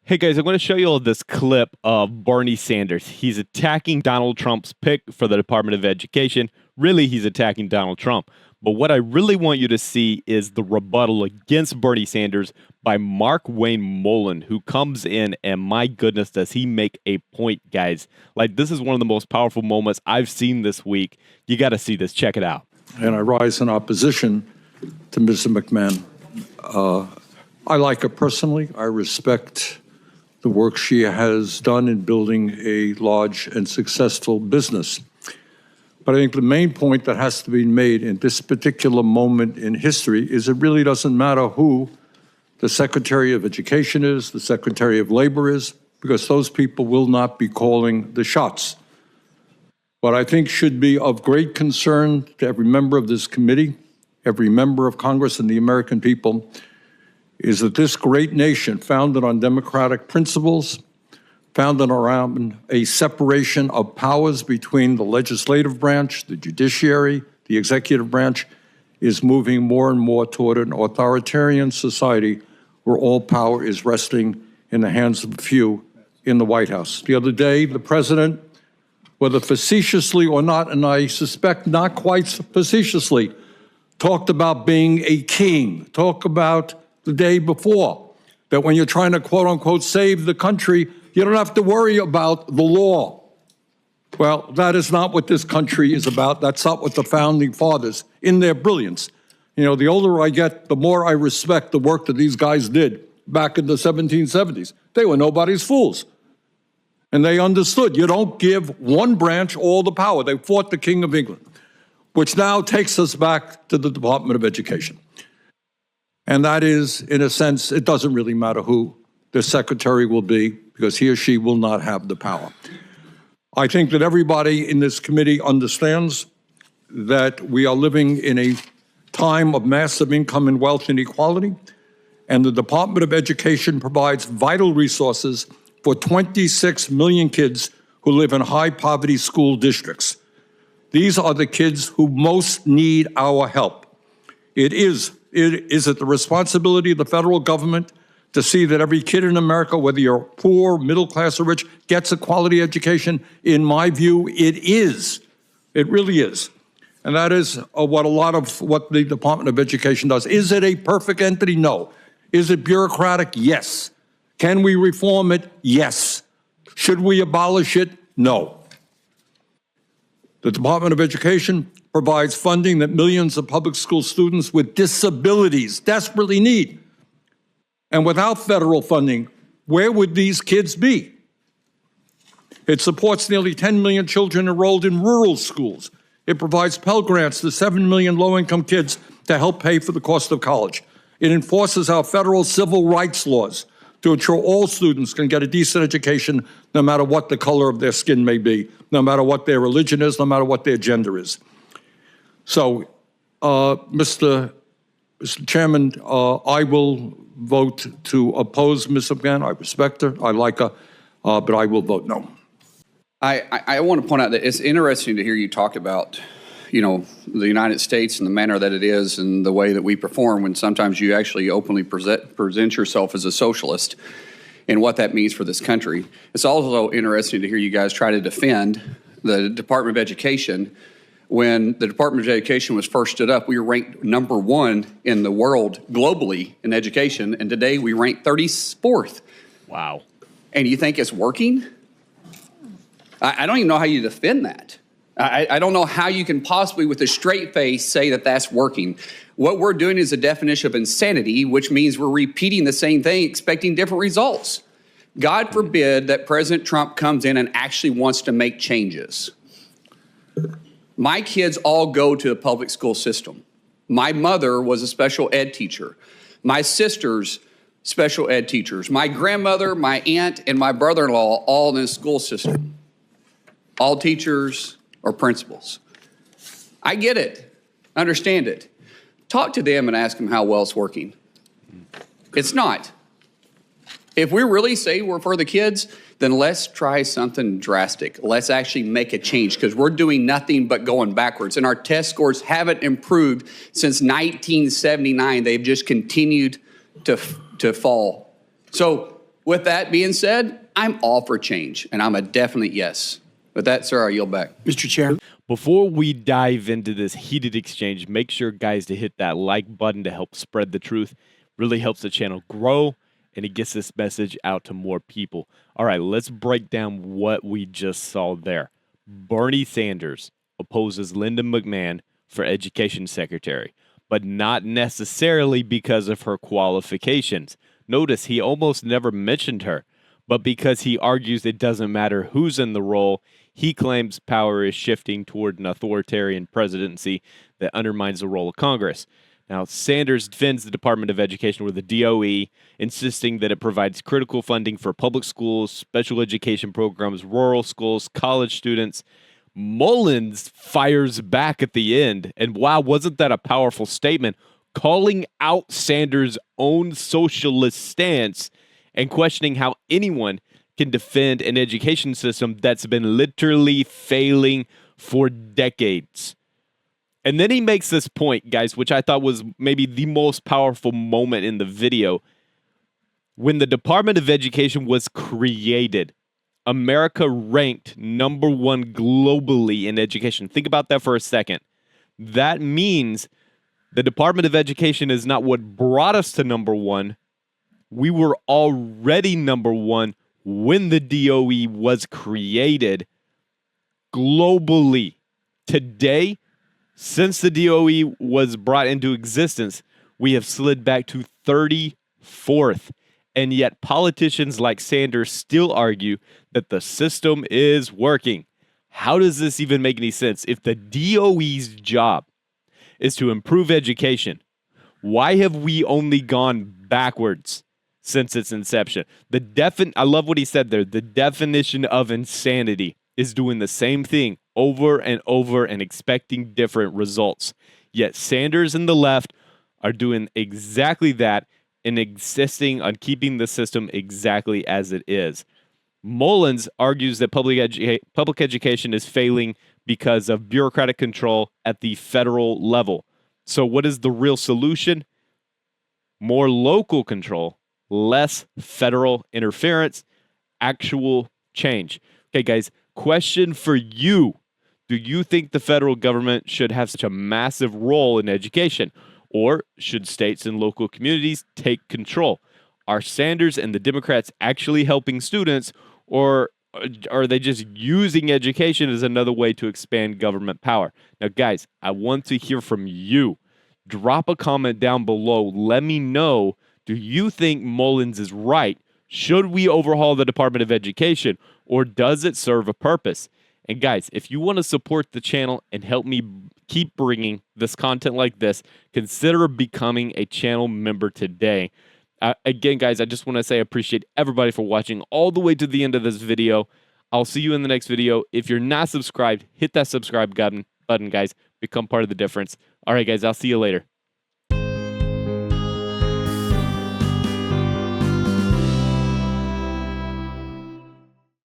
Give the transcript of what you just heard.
Hey guys, I'm going to show you all this clip of Bernie Sanders. He's attacking Donald Trump's pick for the Department of Education. Really, he's attacking Donald Trump. But what I really want you to see is the rebuttal against Bernie Sanders by Markwayne Mullin, who comes in, and my goodness, does he make a point, guys. Like, this is one of the most powerful moments I've seen this week. You got to see this. Check it out. And I rise in opposition to Mr. McMahon. I like her personally. I respect the work she has done in building a large and successful business. But I think the main point that has to be made in this particular moment in history is it really doesn't matter who the Secretary of Education is, the Secretary of Labor is, because those people will not be calling the shots. What I think should be of great concern to every member of this committee, every member of Congress, and the American people is that this great nation, founded on democratic principles, founded around a separation of powers between the legislative branch, the judiciary, the executive branch, is moving more and more toward an authoritarian society where all power is resting in the hands of a few in the White House. The other day, the president, whether facetiously or not, and I suspect not quite facetiously, talked about being a king, talked about the day before, that when you're trying to, quote unquote, save the country, you don't have to worry about the law. Well, that is not what this country is about. That's not what the founding fathers, in their brilliance. You know, the older I get, the more I respect the work that these guys did back in the 1770s. They were nobody's fools. And they understood you don't give one branch all the power. They fought the King of England, which now takes us back to the Department of Education. And that is, in a sense, it doesn't really matter who the secretary will be, because he or she will not have the power. I think that everybody in this committee understands that we are living in a time of massive income and wealth inequality, and the Department of Education provides vital resources for 26 million kids who live in high poverty school districts. These are the kids who most need our help. Is it the responsibility of the federal government to see that every kid in America, whether you're poor, middle class, or rich, gets a quality education? In my view, it is. It really is. And that is what a lot of what the Department of Education does. Is it a perfect entity? No. Is it bureaucratic? Yes. Can we reform it? Yes. Should we abolish it? No. The Department of Education provides funding that millions of public school students with disabilities desperately need. And without federal funding, where would these kids be? It supports nearly 10 million children enrolled in rural schools. It provides Pell Grants to 7 million low-income kids to help pay for the cost of college. It enforces our federal civil rights laws to ensure all students can get a decent education no matter what the color of their skin may be, no matter what their religion is, no matter what their gender is. So, Mr. Chairman, I will vote to oppose Ms. McMahon. I respect her, I like her, but I will vote no. I want to point out that it's interesting to hear you talk about, you know, the United States and the manner that it is and the way that we perform, when sometimes you actually openly present yourself as a socialist and what that means for this country. It's also interesting to hear you guys try to defend the Department of Education. When the Department of Education was first stood up, we were ranked #1 in the world globally in education, and today we rank 34th. Wow. And you think it's working? I don't even know how you defend that. I don't know how you can possibly, with a straight face, say that that's working. What we're doing is a definition of insanity, which means we're repeating the same thing, expecting different results. God forbid that President Trump comes in and actually wants to make changes. My kids all go to the public school system. My mother was a special ed teacher. My sister's special ed teachers. My grandmother, my aunt, and my brother-in-law all in the school system. All teachers or principals. I get it. Understand it. Talk to them and ask them how well it's working. It's not. If we really say we're for the kids, then let's try something drastic. Let's actually make a change, because we're doing nothing but going backwards. And our test scores haven't improved since 1979. They've just continued to fall. So With that being said, I'm all for change, and I'm a definite yes. With that, sir, I yield back. Mr. Chair. Before we dive into this heated exchange, make sure, guys, to hit that like button to help spread the truth. Really helps the channel grow, and it gets this message out to more people. All right, let's break down what we just saw there. Bernie Sanders opposes Lyndon McMahon for Education Secretary, but not necessarily because of her qualifications. Notice he almost never mentioned her, but because he argues it doesn't matter who's in the role, he claims power is shifting toward an authoritarian presidency that undermines the role of Congress. Now, Sanders defends the Department of Education with the DOE, insisting that it provides critical funding for public schools, special education programs, rural schools, college students. Mullin fires back at the end, and wow, wasn't that a powerful statement, calling out Sanders' own socialist stance and questioning how anyone can defend an education system that's been literally failing for decades. And then he makes this point, guys, which I thought was maybe the most powerful moment in the video. When the Department of Education was created, America ranked #1 globally in education. Think about that for a second. That means the Department of Education is not what brought us to #1. We were already #1 when the DOE was created globally. Today, since the DOE was brought into existence, we have slid back to 34th. And yet politicians like Sanders still argue that the system is working. How does this even make any sense? If the DOE's job is to improve education, why have we only gone backwards since its inception? I love what he said there. The definition of insanity is doing the same thing over and over and expecting different results. Yet Sanders and the left are doing exactly that and insisting on keeping the system exactly as it is. Mullins argues that public education is failing because of bureaucratic control at the federal level. So what is the real solution? More local control, less federal interference, actual change. Okay, guys, question for you. Do you think the federal government should have such a massive role in education? Or should states and local communities take control? Are Sanders and the Democrats actually helping students, or are they just using education as another way to expand government power? Now, guys, I want to hear from you. Drop a comment down below. Let me know, do you think Mullins is right? Should we overhaul the Department of Education, or does it serve a purpose? And guys, if you want to support the channel and help me keep bringing this content like this, consider becoming a channel member today. Again, guys, I just want to say I appreciate everybody for watching all the way to the end of this video. I'll see you in the next video. If you're not subscribed, hit that subscribe button, guys. Become part of the difference. All right, guys, I'll see you later.